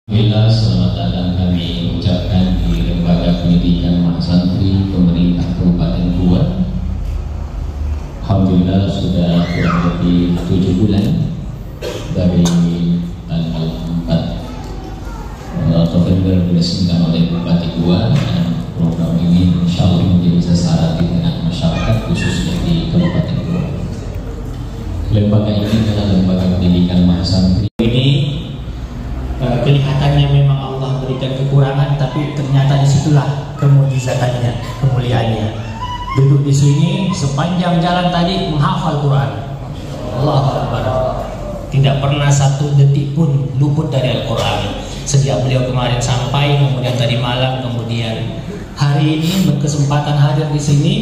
Alhamdulillah, selamat datang kami ucapkan di Lembaga Pendidikan Mahasantri Pemerintah Kabupaten Goa. Alhamdulillah sudah kurang lebih 7 bulan dari tanggal 4 November diresmikan oleh Bupati Goa, dan program ini insya Allah menjadi sasaran di tengah masyarakat khususnya di Kabupaten Goa. Lembaga ini adalah Lembaga Pendidikan Mahasantri. Ini kelihatannya memang Allah berikan kekurangan, tapi ternyata disitulah kemujizatannya, kemuliaannya. Duduk di sini sepanjang jalan tadi menghafal Quran. Allahu Akbar. Tidak pernah satu detik pun luput dari Al-Quran. Sejak beliau kemarin sampai, kemudian tadi malam, kemudian hari ini berkesempatan hadir di sini.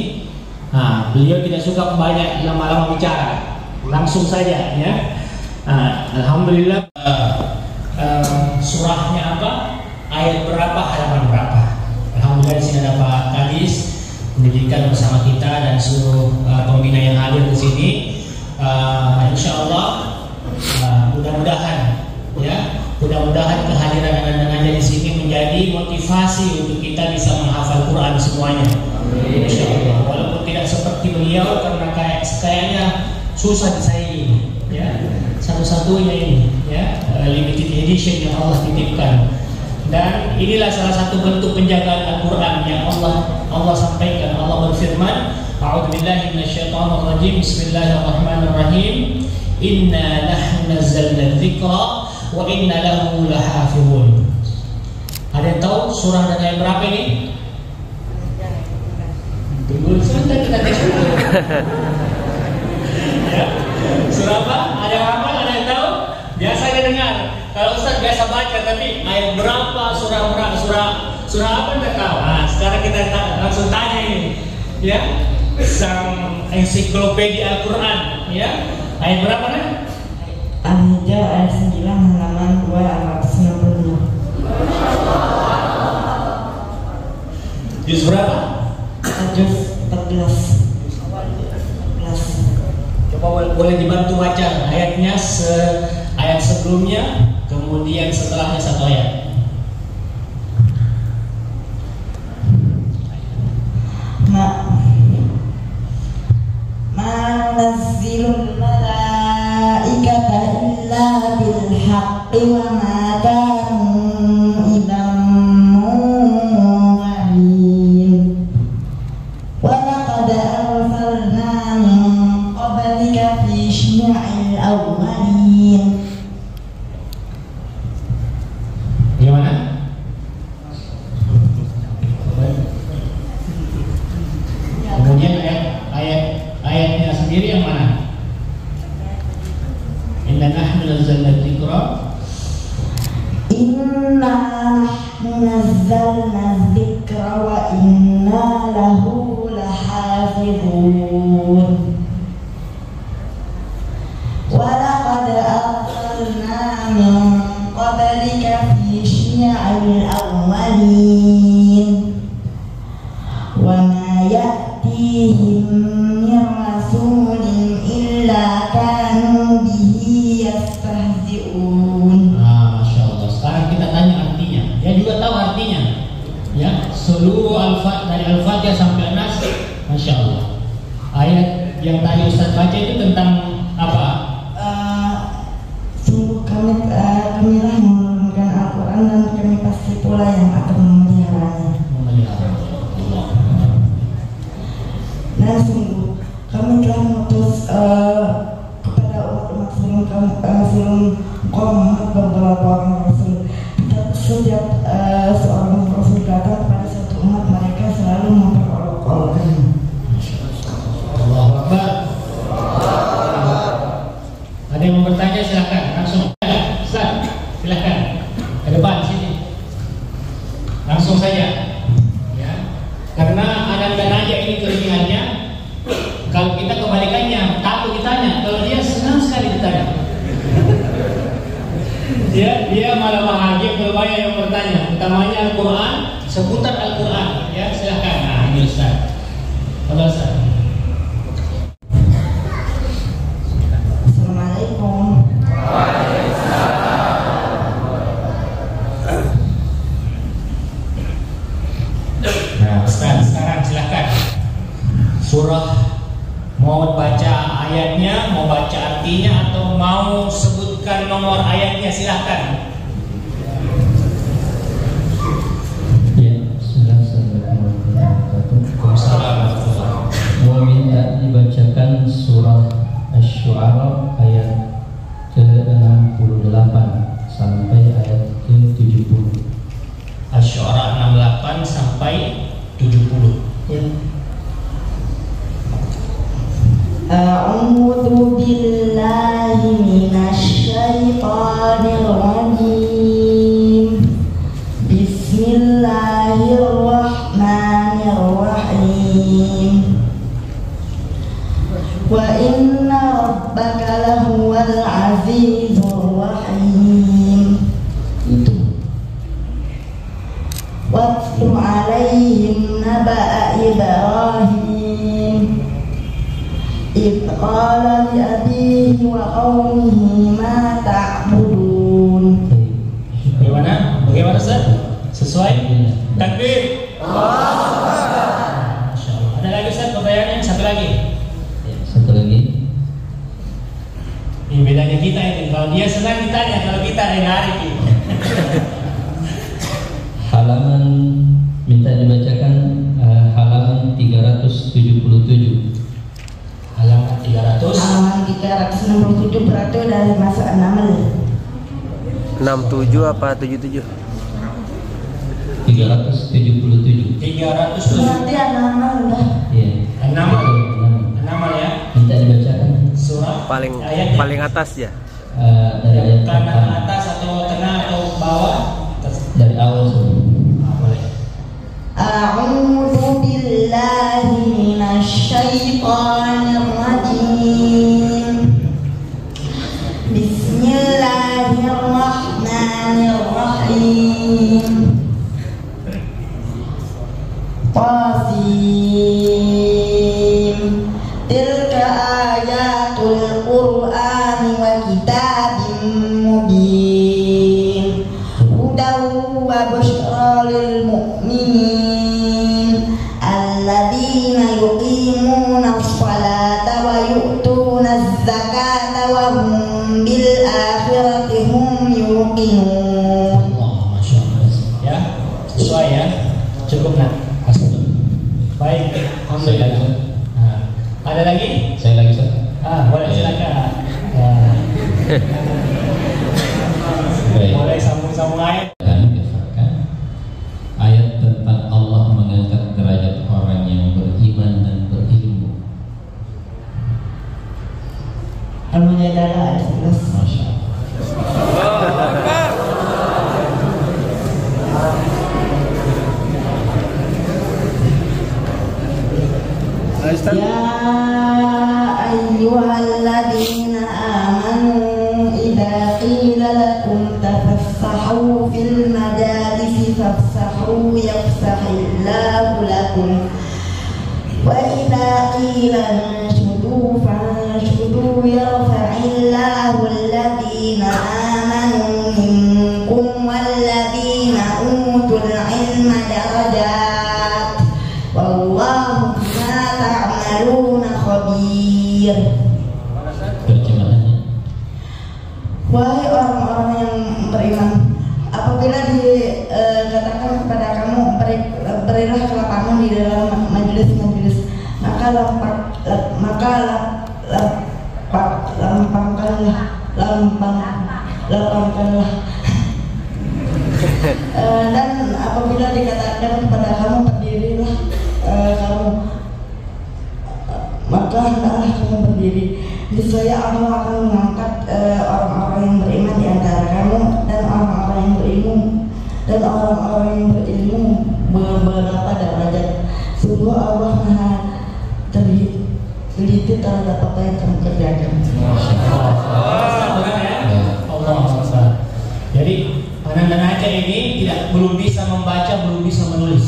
Nah, beliau tidak suka banyak lama-lama bicara, langsung saja ya. Alhamdulillah. Surahnya apa, ayat berapa, halaman berapa. Alhamdulillah di sini ada Pak Kadis pendidikan bersama kita dan seluruh pembina yang hadir di sini. Insya Allah mudah-mudahan kehadiran anda di sini menjadi motivasi untuk kita bisa menghafal Quran semuanya. Insya Allah, walaupun tidak seperti beliau karena kayaknya susah disaingi ya. Satu-satunya ini ya, limited edition yang Allah titipkan, dan inilah salah satu bentuk penjagaan Al-Quran yang Allah sampaikan. Allah berfirman, a'udzubillahi minasyaitonirrajim, bismillahirrahmanirrahim, inna nahnu nazzalna dzikra wa inna lahu lahafizun. Ada yang tahu surah dan ayat berapa ini? Tunggu sebentar, kita tes dulu. Ya. Surah apa? Ada yang hafal? Ada yang tahu? Biasanya dengar. Kalau Ustaz biasa baca, tapi ayat berapa, surah apa tidak tahu. Nah, sekarang kita langsung tanya ini, ya, sang ensiklopedia Al-Quran, ya. Ayat berapa nih? Al-Hijr ayat 9 halaman 260. Juz berapa? Juz 14. Boleh dibantu baca ayatnya, ayat sebelumnya, kemudian setelahnya satu ayat. Ma nazzilul malaikata illa bil haqqi wa ma kanu idzan munzirin. Wa laqad arsalna min qablika fi syi'il awwalin. Gimana? Kemudian ayatnya sendiri yang mana? Inna nahnu nazzalna dzikra. Inna nahnu nazzalna dzikra wa inna lahu lahafizun. Wa laqad arsalna min qablika fi syi'il awwalin. Wa ma ya'tihim min rasulin illa kanu bihi yastahzi'un. Masya Allah. Sekarang kita tanya artinya. Dia juga tahu artinya, ya. Seluruh dari Al-Fatihah sampai Nas, Masya Allah. Ayat yang tadi Ustaz baca itu tentang apa? Sungguh kamilah menurunkan Al-Quran, dan kami pasti pula yang akan memeliharanya. Allah. Dan sungguh kami telah mengutus kepada umat sebelum Muhammad beberapa orang rasul. Setiap seorang rasul datang pada satu umat, mereka selalu memperolok-olokkannya. Allahu Akbar. Ada yang mau bertanya, silakan langsung. Ustaz, silakan ke depan sini. Langsung saja. Ya. Karena ada aja ini kelebihannya. Kalau kita kebalikannya, takut ditanya. Kalau dia senang sekali ditanya. Dia malah bahagia kalau banyak yang bertanya, utamanya Al-Quran, seputar Al-Quran. Ya, silakan. Nah, ini Ustaz. Halo Ustaz. Assalamualaikum. ayatnya, mau baca artinya, atau mau sebutkan nomor ayatnya, silahkan. Mau minta dibacakan surah Asy-Syu'ara ayat ke-68 sampai ayat ke-70. Asy-Syu'ara 68 sampai 70. Ya. A'udzu billahi minasy syaithanir rajim. Bismillahirrahmanirrahim. Wa inna rabbaka lahuwal azizur rahim. Itu. Watlu alaihim naba'a Ibrahim idh qala li abihi wa qaumihi ma ta'budun. Bagaimana? Bagaimana Ustaz? Sesuai? Takbir. Masya Allah. Ada lagi Ustaz pertanyaannya? Satu lagi. Satu lagi. Ini bedanya kita ini. Kalau dia senang ditanya, kalau kita narik gitu. Halaman minta dibacakan halaman 377. Halaman 300. Halaman 367 berarti dari masa An-Naml. 67 apa 77? 377. 300. Berarti An-Naml udah. Iya. An-Naml. An-Naml ya. Minta dibacakan Surah ayatnya. Paling atas ya. Dari ayat Kanan atas atau tengah atau bawah? dari awal semua. Boleh. A'udzu billahi minasy syaithanir rajim. Bismillahirrahmanirrahim. Qasim. Tilka ayatul Qur'ani wa kitabim mubin. Hudaw wa busyra lil mu'minin alladzina yuqimuna as-salata wa yu'tuna az-zakata wa hum bil akhirati hum yuqinun. Masya Allah. Ya, sesuai ya. Cukup nak. Baik, alhamdulillah. Nah, ada lagi? Saya lagi Ustaz. Boleh silakan. Baik. Boleh sambung-sambung ayat. Ayat tentang Allah mengangkat derajat orang yang beriman dan berilmu. Al-Mujadalah ayat 11. Masya Allah. Ya ayyuhalladzina amanu idza qila lakum tafassahu fil majalisi fafsahu yafsahillahu lakum wa idza qila anshudu fanshudu yarfa'illahu alladhina amanu minkum walladzina utul ilma darajat wallahu bima ta'maluna khabir. Terjemahannya. Wahai orang-orang yang beriman, apabila dikatakan kepada kamu berilah kelapangan di dalam majelis-majelis, maka lapangkanlah. Dan apabila dikatakan kepada kamu berdirilah kamu, maka hendaklah kamu berdiri. Niscaya Allah akan mengangkat orang-orang yang beriman di antara kamu dan orang-orang yang berilmu beberapa derajat. Sungguh Allah Maha teliti terhadap apa yang kamu kerjakan. Allah. Jadi anak-anak aja ini belum bisa membaca, belum bisa menulis.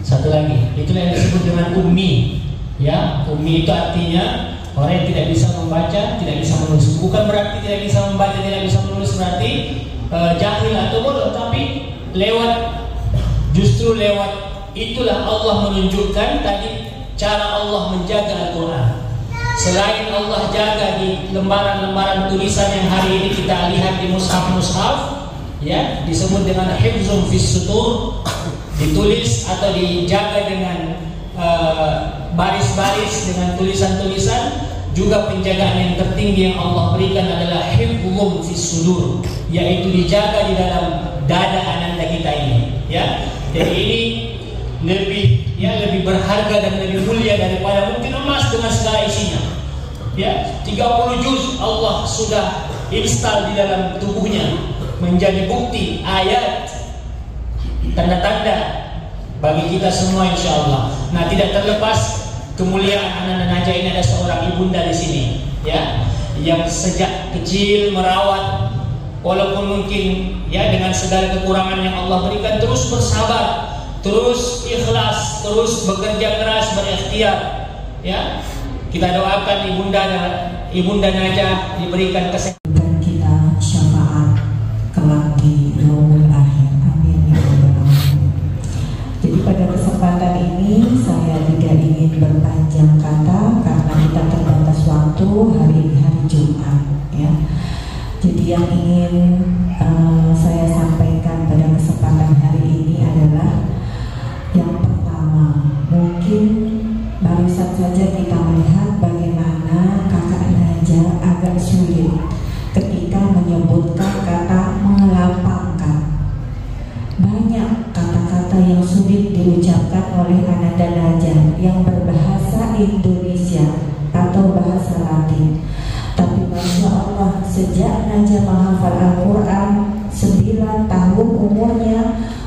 Satu lagi, itulah yang disebut dengan ummi. Ya, ummi itu artinya orang yang tidak bisa membaca, tidak bisa menulis. Bukan berarti tidak bisa membaca, tidak bisa menulis berarti jahil atau bodoh, tapi justru lewat itulah Allah menunjukkan tadi cara Allah menjaga Al-Quran. Selain Allah jaga di lembaran-lembaran tulisan yang hari ini kita lihat di mushaf-mushaf, ya, disebut dengan hifzun fis sutur, ditulis atau dijaga dengan baris-baris dengan tulisan-tulisan. Juga penjagaan yang tertinggi yang Allah berikan adalah hifzun fis sudur, yaitu dijaga di dalam dada ananda kita ini, ya. Jadi ini lebih berharga dan lebih mulia daripada mungkin emas dengan segala isinya. Ya, 30 juz Allah sudah install di dalam tubuhnya menjadi bukti, ayat, tanda-tanda bagi kita semua insyaallah. Nah, tidak terlepas kemuliaan Ananda Najah ini ada seorang ibunda di sini, ya, yang sejak kecil merawat, walaupun mungkin ya dengan segala kekurangan yang Allah berikan, terus bersabar, terus ikhlas, terus bekerja keras, berikhtiar, ya. Kita doakan ibunda Najah diberikan kesehatan. Dan kita syafaat kelak di yaumul akhir. Amin ya rabbal alamin. Jadi pada kesempatan ini saya tidak ingin berpanjang kata karena kita terbatas waktu hari Jumat, ya. Jadi yang ingin saya sampaikan pada kesempatan hari ini adalah yang pertama, mungkin barusan saja kita melihat bagaimana kakak Najah agak sulit ketika menyebutkan kata melapangkan. Banyak kata-kata yang sulit diucapkan oleh Ananda Najah yang berbahasa Indonesia atau bahasa Latin. Tapi Masya Allah, sejak Najah menghafal Al-Quran 9 tahun umurnya,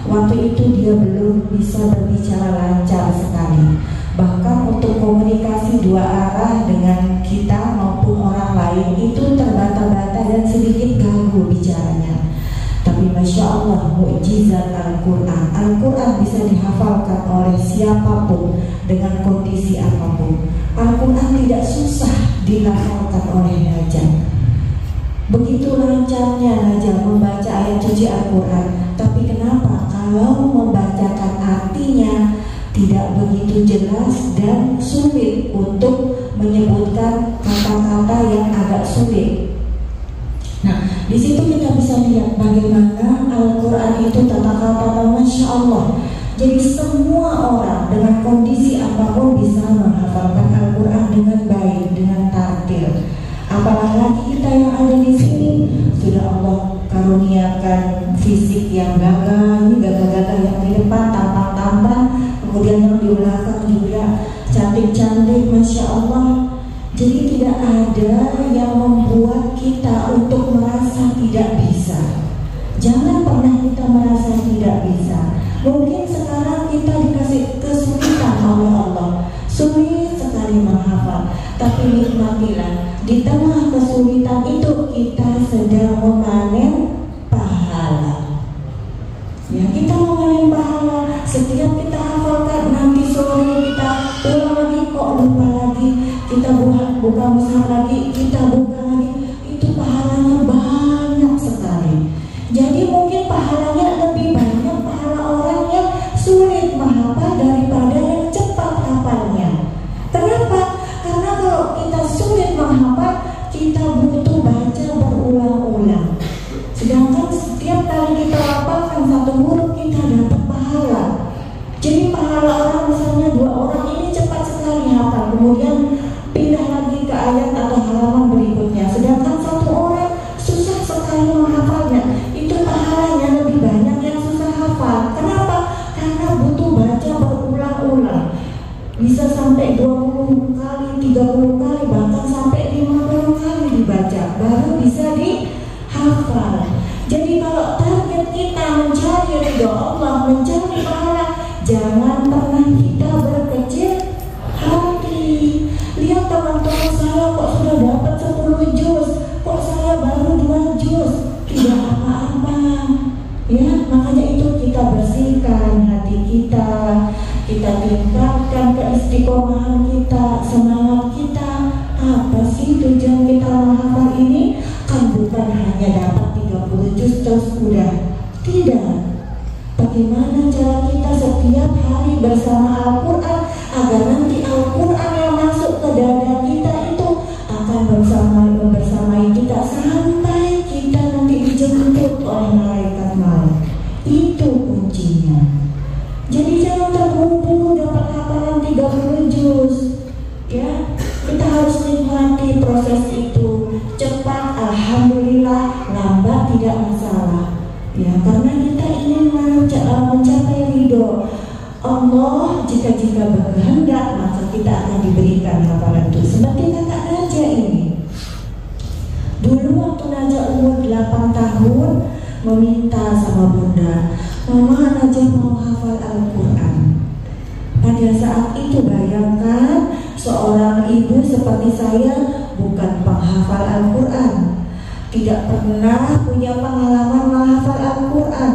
waktu itu dia belum bisa berbicara lancar sekali. Bahkan untuk komunikasi dua arah dengan kita maupun orang lain itu terbata-bata dan sedikit ganggu bicaranya. Tapi Masya Allah, mukjizat Al-Quran. Al-Quran bisa dihafalkan oleh siapapun dengan kondisi apapun. Al-Quran tidak susah dihafalkan oleh Najah. Begitu lancarnya Najah membaca ayat suci Al-Quran. Tapi kenapa kalau membacakan artinya tidak begitu jelas dan sulit untuk menyebutkan kata-kata yang agak sulit? Nah, di situ kita bisa lihat bagaimana Al-Quran itu tata kata Masya Allah. Jadi semua orang dengan kondisi apapun bisa menghafalkan Al-Quran dengan baik, dengan tartil. Apalagi kita yang ada di sini sudah Allah karuniakan fisik yang gagah, ini gagah-gagah yang di depan tampan-tampan, kemudian yang di belakang juga cantik-cantik, Masya Allah. Jadi tidak ada yang membuat kita untuk merasa tidak bisa. Jangan pernah kita merasa tidak bisa. Mungkin sekarang kita dikasih kesulitan oleh Allah, sulit sekali menghafal, tapi nikmatilah di tengah kesulitan itu kita sedang memanen pahala. Ya, kita memanen pahala. Setiap kita hafalkan, nanti sore kita ulang lagi, kok lupa lagi, kita buka mushaf lagi, kita buka lagi, itu pahalanya banyak sekali. Jadi mungkin pahalanya lebih banyak pahala orang yang sulit menghafal daripada yang cepat hafalnya. Kenapa? Karena kalau kita sulit menghafal, kita butuh baca berulang-ulang. Sedangkan setiap kali kita hafalkan satu huruf, kita dapat pahala. Jadi pahala orang, misalnya 2 orang ini cepat sekali hafal, kemudian pindah lagi ke ayat atau halaman berikutnya. Sedangkan 1 orang susah sekali menghafalnya, itu pahalanya lebih banyak yang susah hafal. Kenapa? Karena butuh baca berulang-ulang. Bisa sampai 20 kali, 30 kali, bahkan sampai 50 kali dibaca, baru bisa dihafal. Jadi kalau target kita mencari ridho Allah, mencari pahala, jangan pernah kita berkecil hati. Lihat teman-teman saya kok sudah dapat 10 juz, kok saya baru 2 juz, tidak apa-apa. Ya, makanya itu kita bersihkan hati kita tingkatkan keistiqomahan kita, semangat kita. Apa sih tujuan kita menghafal ini? Kan bukan hanya dapat 30 juz terus udah. Tidak. Bagaimana cara kita setiap hari bersama Al-Quran agar nanti Al-Quran yang masuk ke dada kita itu karena kita ingin mencapai ridho Allah. Jika berkehendak maka kita akan diberikan hafalan itu. Seperti kakak Najah ini. Dulu waktu Najah umur 8 tahun meminta sama bunda, Mama Najah mau hafal Al-Quran. Pada saat itu bayangkan seorang ibu seperti saya bukan penghafal Al-Quran, tidak pernah punya pengalaman menghafal Al-Quran,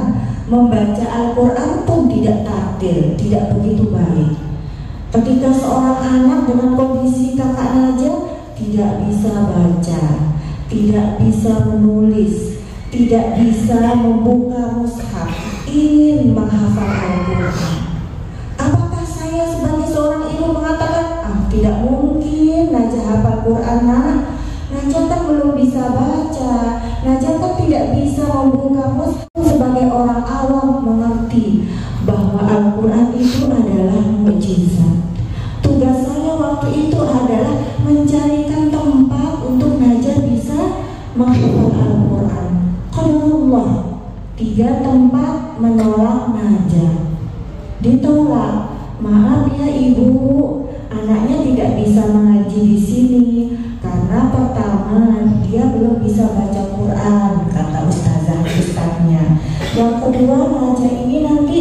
membaca Al-Quran pun tidak tartil, tidak begitu baik. Ketika seorang anak dengan kondisi kakak Najah tidak bisa baca, tidak bisa menulis, tidak bisa membuka mushaf, ingin menghafal Al-Quran, apakah saya sebagai seorang ibu mengatakan, tidak mungkin Najah hafal Quran, Najah kan belum bisa baca, Najah kan tidak bisa membuka mushaf. Sebagai orang awam mengerti bahwa Al-Quran itu adalah mukjizat. Tugas saya waktu itu adalah mencarikan tempat untuk Najah bisa menghafal Al-Quran. Allah 3 tempat menolak Najah, ditolak. Maaf ya ibu, anaknya tidak bisa mengaji di sini karena pertama dia belum bisa baca Quran, kata ustaznya. Yang kedua, Najah ini nanti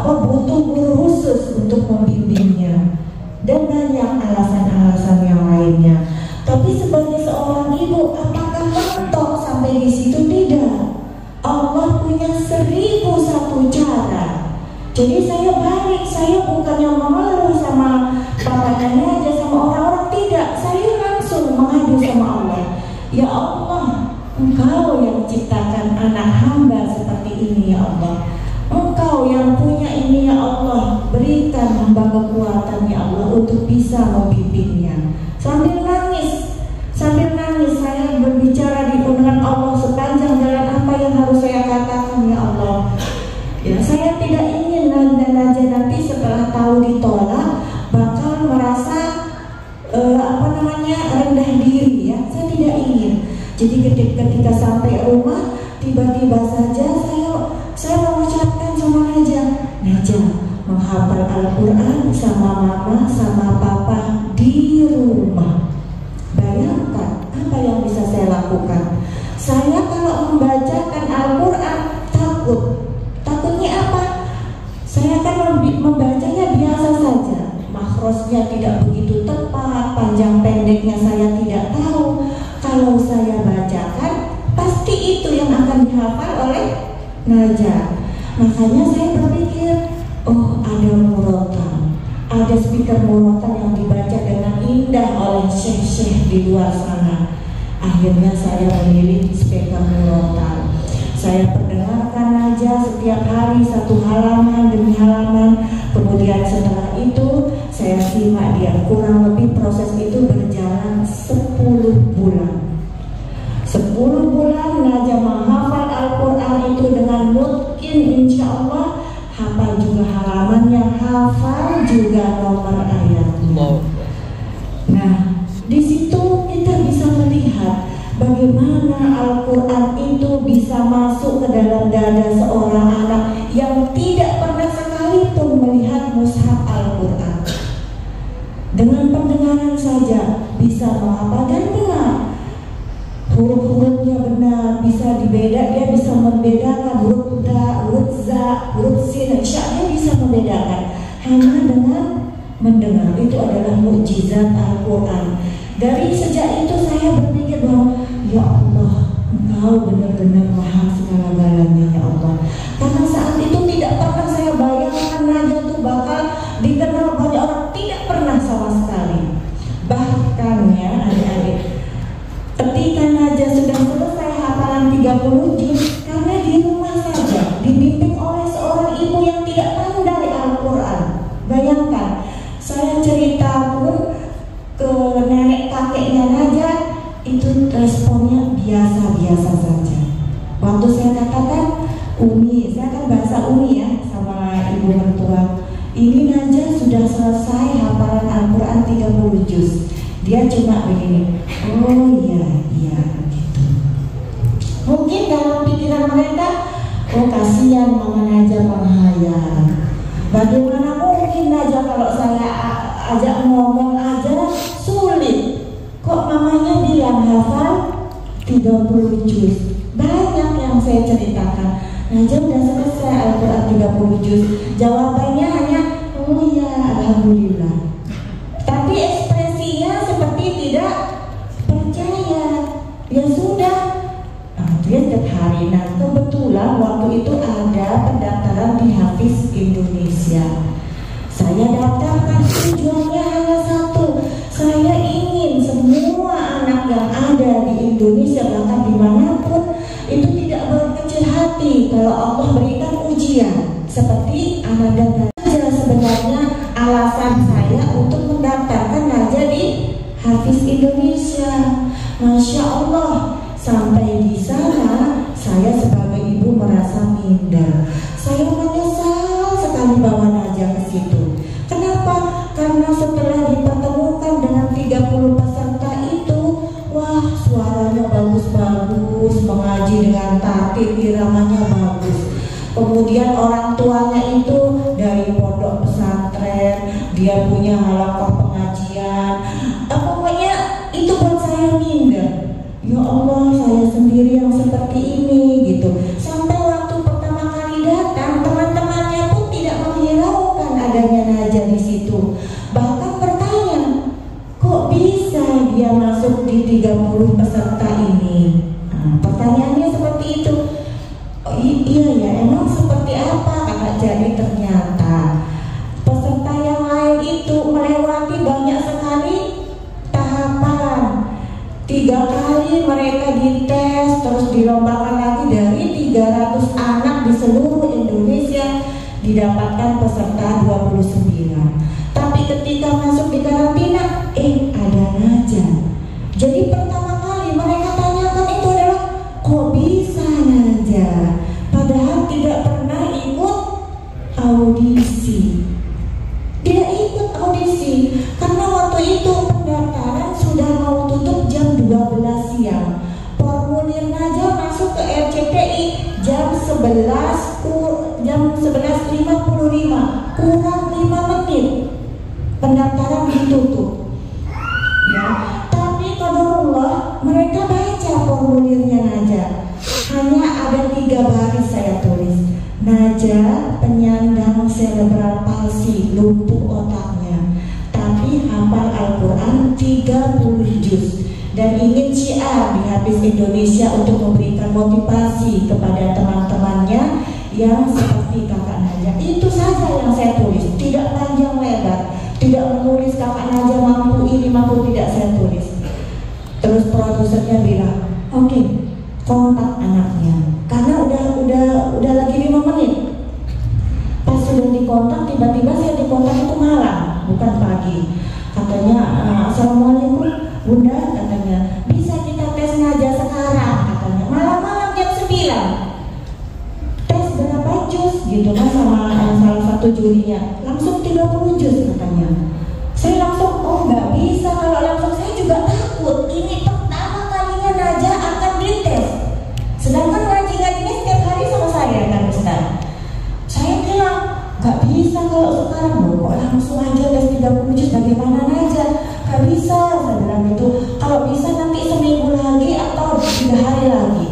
butuh guru khusus untuk membimbingnya, dan banyak alasan-alasan yang lainnya. Tapi sebagai seorang ibu, apakah mentok sampai di situ? Tidak. Allah punya 1001 cara. Jadi saya balik, saya bukannya mengeluh sama papanya aja, sama orang-orang, tidak. Saya langsung mengadu sama Allah. Ya Allah, Engkau yang ciptakan anak hamba seperti ini ya Allah. Engkau yang punya ini ya Allah, berikan hamba kekuatan ya Allah untuk bisa membimbingnya. Sambil nangis saya berbicara dengan Allah sepanjang jalan apa yang harus saya katakan ya Allah. Ya, saya tidak ingin Najah nanti setelah tahu ditolak bakal merasa rendah diri ya. Saya tidak ingin. Jadi ketika sampai rumah tiba-tiba saja saya mengucapkan sama Najah menghafal Al-Quran sama mama sama papa di rumah. Bayangkan apa yang bisa saya lakukan. Saya kalau membacakan Al-Quran takutnya apa? Saya akan membacanya biasa saja, makhrajnya tidak begitu tepat, panjang pendeknya saya tidak tahu. Kalau saya bacakan, pasti itu yang akan dihafal oleh Najah. Makanya saya berpikir, ada murotal, ada speaker murotal yang dibaca dengan indah oleh syekh-syekh di luar sana. Akhirnya saya memilih speaker murotal. Saya perdengarkan Najah setiap hari 1 halaman demi halaman. Kemudian setelah itu saya simak dia. Kurang lebih proses itu berjalan 10 bulan. 10 bulan Najah menghafal Al-Quran itu dengan mungkin insya Allah hafal juga halamannya, hafal juga nomor ayat. Nah, di situ kita bisa melihat bagaimana Al-Quran itu bisa masuk ke dalam dada seorang anak yang tidak pernah sekalipun melihat mushaf Al-Quran. Dengan pendengaran saja bisa menghafal dan benar. Huruf-hurufnya benar, bisa dia bisa membedakan huruf da, huruf za, huruf sin, dia bisa membedakan hanya dengan mendengar. Itu adalah mukjizat Al-Quran. Dari sejak itu saya berpikir bahwa ya Allah, Engkau benar-benar maha segala-galanya ya Allah. Karena saat itu tidak pernah saya bayangkan Najah itu bakal dikenal banyak orang, tidak pernah sama sekali. Bahkan ya adik-adik, ketika Najah sudah selesai hafalan 30 juz, karena di rumah saja dibimbing oleh seorang ibu yang tidak pandai Al-Quran. Bayangkan, saya cerita pun ke nenek kakeknya Najah, itu responnya biasa-biasa saja. Waktu saya katakan Umi, saya kan bahasa Umi ya sama ibu mertua, ini Najah sudah selesai hafalan Al-Quran 30 juz. Dia cuma begini, oh iya gitu. Mungkin dalam pikiran mereka kasihan Mama Najah menghayal. Bagaimana mungkin Najah kalau saya ajak ngomong aja sulit. Kok mamanya bilang hafal 30 juz. Banyak yang saya ceritakan. Najah udah selesai Al-Quran 30 juz. Jawabannya hanya oh ya alhamdulillah. Tapi ekspresinya seperti tidak percaya. Ya sudah. Dia setiap hari. Nah kebetulan waktu itu ada pendaftaran di Hafiz Indonesia. Saya daftarkan, tujuannya hanya satu. Saya ingin semua anak yang ada di Indonesia bahkan dimanapun itu tidak berkecil hati kalau Allah berikan ujian seperti anak dan Najah. Sebenarnya alasan saya untuk mendaftarkan Najah di Hafiz Indonesia. Masya Allah, sampai di sana saya sebagai ibu merasa minder. Saya menyesal sekali bawa Najah ke situ. Kenapa? Karena setelah dipertemukan dengan 30 peserta itu, wah suaranya bagus-bagus, mengaji dengan tartil, iramanya bagus. Kemudian orang tuanya itu dari pondok pesantren, dia punya halaqah pengajian. Pokoknya itu buat saya minder. Ya Allah, saya sendiri yang seperti ini gitu. Sampai waktu pertama kali datang, teman-temannya pun tidak menghiraukan adanya Najah di situ. Bahkan bertanya, kok bisa dia masuk di 30 peserta ini? Nah, pertanyaannya seperti itu. Oh, iya ya, emang seperti apa? Jadi ternyata peserta yang lain itu melewati banyak sekali tahapan. 3 kali mereka dites, terus dilombakan lagi dari 300 anak di seluruh Indonesia didapatkan peserta 29. Tapi ketika masuk di karantina, ada Najah. Jadi pertama kali mereka tanyakan itu adalah kok bisa Najah? Padahal tidak pernah ikut audisi. Tidak ikut audisi karena waktu itu pendaftaran sudah mau tutup jam 12 siang. Formulir Najah masuk ke RCTI jam 11.55, kurang 5 menit pendaftaran ditutup. Ya, tapi qadarullah mereka baca formulirnya Najah. Hanya ada 3 baris saya tulis. Najah penyandang cerebral palsy, lumpuh otaknya, tapi hafal Al-Quran 30 juz dan ingin syiar di Hafiz Indonesia untuk memberikan motivasi kepada teman-temannya yang seperti kakak Najah. Itu saja yang saya tulis, tidak panjang lebar, tidak menulis kakak Najah mampu ini mampu tidak, saya tulis. Terus produsernya bilang, oke, kontak anaknya karena udah lagi 5 menit. Pas sudah dikontak, tiba-tiba saya dikontak itu malam, bukan pagi. Katanya, assalamualaikum bunda, katanya bisa kita tes Najah sekarang, katanya malam-malam jam 9. Tes berapa juz gitu kan sama salah satu jurinya, langsung 30 juz katanya. Saya langsung, oh nggak bisa kalau langsung, saya juga takut. Ini pertama kalinya Najah akan dites. Sedangkan ngaji-ngajinya setiap hari sama saya kan Ustaz. Saya bilang, nggak bisa kalau sekarang loh, kok langsung aja tes 30 juz, bagaimana Najah? Nggak bisa, saya bilang gitu. Kalau bisa nanti seminggu lagi atau 3 hari lagi.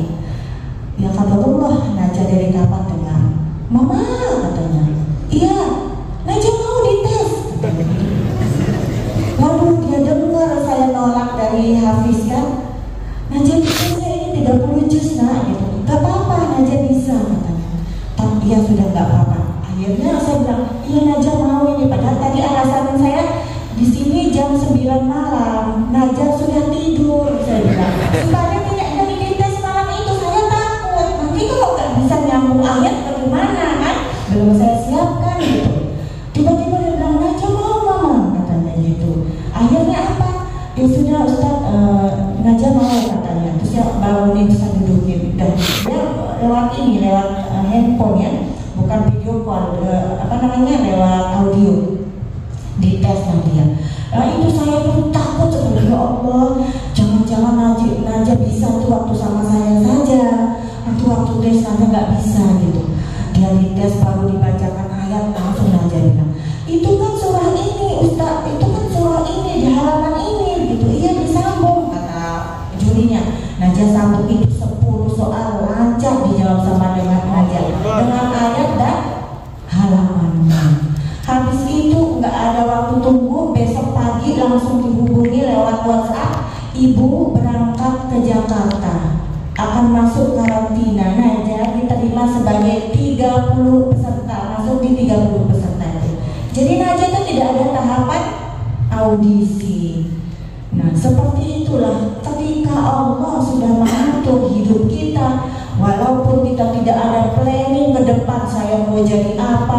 Ya kata Allah, Najah dari kapan dengar? Mama katanya, iya Najah mau dites. Lalu dia dengar saya nolak dari Hafiz kan, Najah bisa ini 30 juz nak gitu. Gak apa-apa Najah bisa katanya. Tapi dia sudah gak apa-apa. Akhirnya saya bilang, iya Najah mau ini. Padahal tadi alasan saya di sini jam 9 malam, Najah sudah tidur. Saya bilang, supaya tidak jadi dites malam itu, saya takut. Nanti kalau gak bisa nyambung ayat bagaimana kan? Belum saya siapkan gitu. Tiba-tiba dia bilang, Najah mau mama katanya gitu. Akhirnya apa? Ya sudah Ustaz, Najah mau katanya. Terus dia bangunin, Ustaz dudukin. Dan dia lewat ini, lewat handphone ya, bukan video call, lewat audio. Dites nanti ya. Nah itu saya pun takut sekali, ya Allah, jangan-jangan Najah bisa tuh waktu sama saya saja, nanti waktu tes Najah nggak bisa gitu. Dia rindes baru dibacakan ayat langsung Najah bilang, itu kan surah ini Ustaz, itu kan surah ini di halaman ini gitu. Iya disambung, kata jurinya. Najah sambung itu 10 soal lancar dijawab sama dengan Najah dengan ayat dan halamannya. Habis itu nggak ada waktu tunggu, besok pagi langsung dihubungi lewat WhatsApp, ibu berangkat ke Jakarta, akan masuk karantina. Najah diterima sebagai 30 peserta, masuk di 30 peserta itu. Jadi Najah itu tidak ada tahapan audisi. Nah seperti itulah ketika Allah sudah mengatur hidup kita, walaupun kita tidak ada planning ke depan, saya mau jadi apa,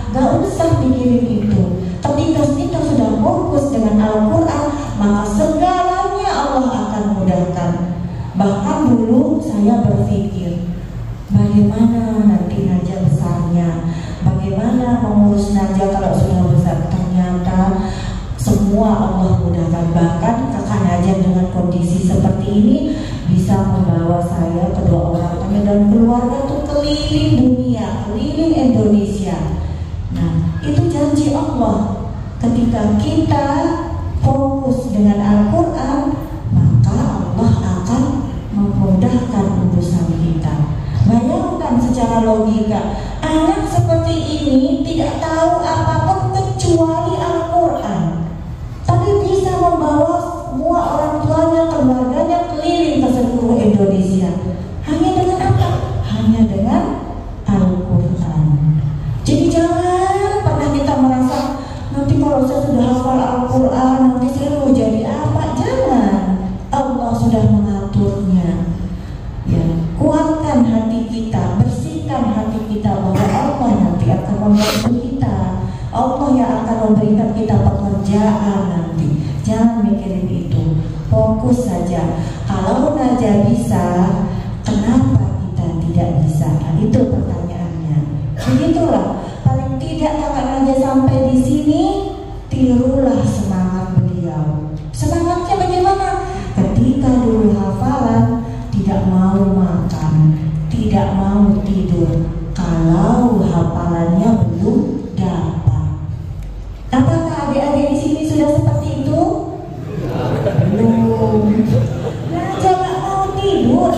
gak usah pikirin itu. Ketika kita sudah fokus dengan Al-Quran, maka segalanya Allah akan mudahkan. Bahkan dulu saya berpikir, bagaimana nanti Najah besarnya, bagaimana mengurus Najah kalau sudah besar. Ternyata semua Allah mudahkan. Bahkan kakak Najah dengan kondisi seperti ini bisa membawa saya, kedua orang tuanya dan keluarga tuh keliling dunia, keliling Indonesia. Nah itu janji Allah. Ketika kita fokus dengan Al-Quran, maka Allah akan memudahkan urusan kita. Bayangkan secara logika, anak seperti ini tidak tahu apapun kecuali Al-Quran, tapi bisa membawa semua orang tuanya, keluarganya keliling ke seluruh Indonesia. Hanya dengan apa? Hanya dengan Al-Quran. Jadi jangan pernah kita merasa, nanti kalau saya sudah hafal Al-Quran, nanti saya mau jadi apa? Jangan. Allah sudah mengaturnya. Ya, kuatkan hati kita, bersihkan hati kita bahwa Allah nanti akan membantu kita. Allah yang akan memberikan kita pekerjaan nanti. Jangan mikirin itu, fokus saja. Kalau Najah bisa, kenapa kita tidak bisa? Nah, itu pertanyaannya. Begitulah, paling tidak kakak Najah sampai di sini, tirulah semangat beliau. Semangatnya bagaimana? Ketika dulu hafalan, tidak mau makan, tidak mau tidur kalau hafalannya belum dapat. Apakah adik-adik di sini sudah seperti itu? Belum. Najah gak mau tidur.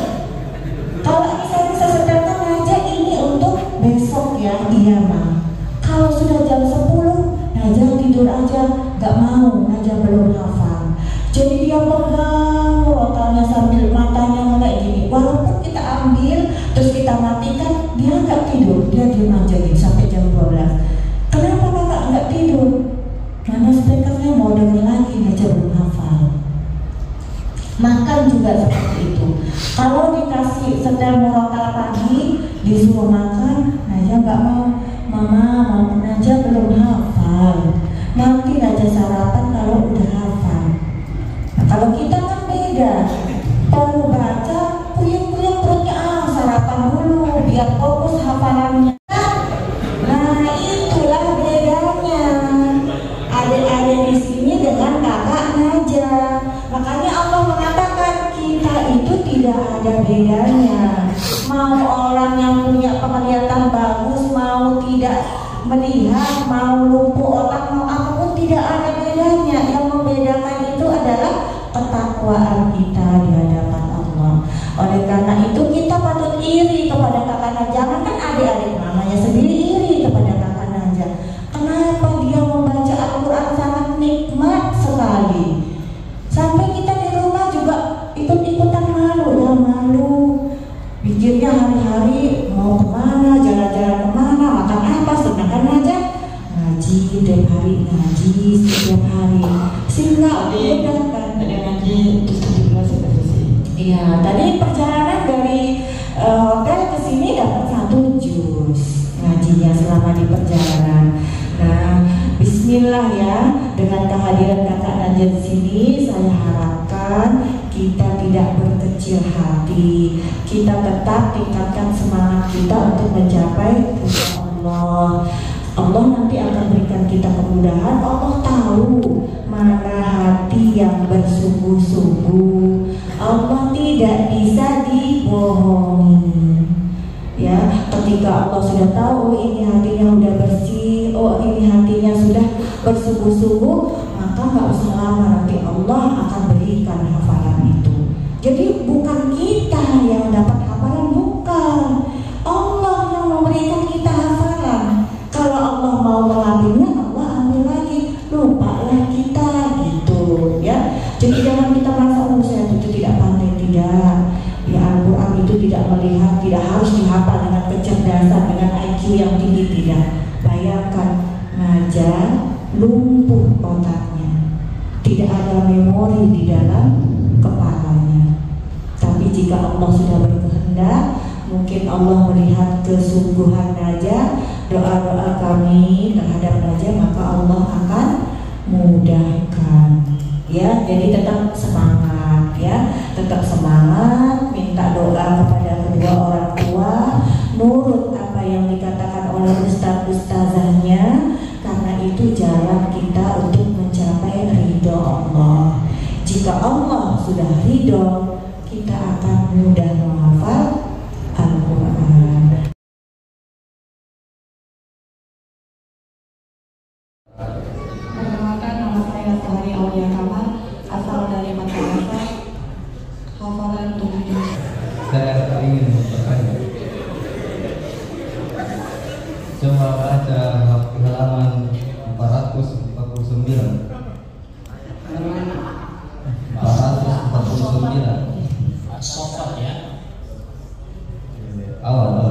Kalau misalnya saya setelkan Najah ini untuk besok ya, iya mah. Kalau sudah jam 10, Najah tidur aja, gak mau, Najah belum hafal. Jadi dia pegang rotalnya sambil matanya kayak gini. Walaupun kita ambil terus kita matikan, dia nggak tidur, dia diam aja gitu sampai jam 12. Kenapa kakak nggak tidur? Karena speakernya mau denger lagi, Najah belum hafal. Makan juga seperti itu. Kalau dikasih setel murotal pagi, disuruh makan, Najah nggak mau. Mama, Najah belum hafal. Nanti Najah sarapan kalau udah hafal. Nah, kalau kita kan beda. Baru baca, puyeng-puyeng perutnya, sarapan dulu biar fokus hafalannya. Nah itulah bedanya adik-adik di sini dengan kakak Najah. Makanya Allah mengatakan kita itu tidak ada bedanya. Mau orang yang punya penglihatan bagus, mau tidak melihat, mau lumpuh otak, mau apapun, tidak ada bedanya. Yang membedakan itu adalah ketakwaan kita di hadapan Allah. Oleh karena itu kita patut iri kepada kakak Najah. Jangan kan adik-adik mamanya sendiri iri kepada kakak Najah. Kenapa dia membaca Al-Quran sangat nikmat sekali, sampai kita di rumah juga ikut-ikutan malu. Ya malu, pikirnya hari-hari mau kemana, jalan-jalan kemana, makan apa. Sedangkan Najah ngaji setiap hari, ngaji setiap hari. Sehingga udah kan ada ngaji terus 17 iya, tadi perjalanan dari hotel ke sini dapat 1 juz ngajinya selama di perjalanan. Nah, bismillah ya, dengan kehadiran kakak Najah di sini, saya harapkan kita tidak berkecil hati. Kita tetap tingkatkan semangat kita untuk mencapai ridha Allah. Allah nanti akan berikan kita kemudahan. Allah tahu mana hati yang bersungguh-sungguh. Allah tidak bisa dibohongi. Ya, ketika Allah sudah tahu ini hatinya udah bersih, oh ini hatinya sudah bersungguh-sungguh, maka nggak usah lama, nanti Allah akan berikan hafalan itu. Jadi bukan kita yang dapat hafalan, bukan, Allah yang memberikan kita hafalan. Kalau Allah mau mengambilnya, Allah ambil lagi, lupalah kita gitu ya. Jadi jangan kita merasa saya itu tidak pandai, tidak. Ya, Al-Quran itu tidak melihat, tidak harus dihafal dengan kecerdasan, dengan IQ yang tinggi, tidak. Bayangkan ngajar lumpuh otaknya, tidak ada memori di dalam kepalanya. Tapi jika Allah sudah berkehendak, mungkin Allah melihat kesungguhan Najah, doa-doa kami terhadap Najah, maka Allah akan mudahkan. Ya, jadi tetap semangat ya, tetap semangat, minta doa kepada kedua orang tua, nurut apa yang dikatakan oleh ustaz-ustazahnya, karena itu jalan kita untuk mencapai ridho Allah. Jika Allah sudah ridho, kita akan mudah menghafal Al-Quran. Perkenalkan, nama saya Sahari Aulia Kamal, asal dari Makassar. Hafalan untuk Saya ingin bertanya. Coba baca halaman 449. 449. Sofat ya. Awal.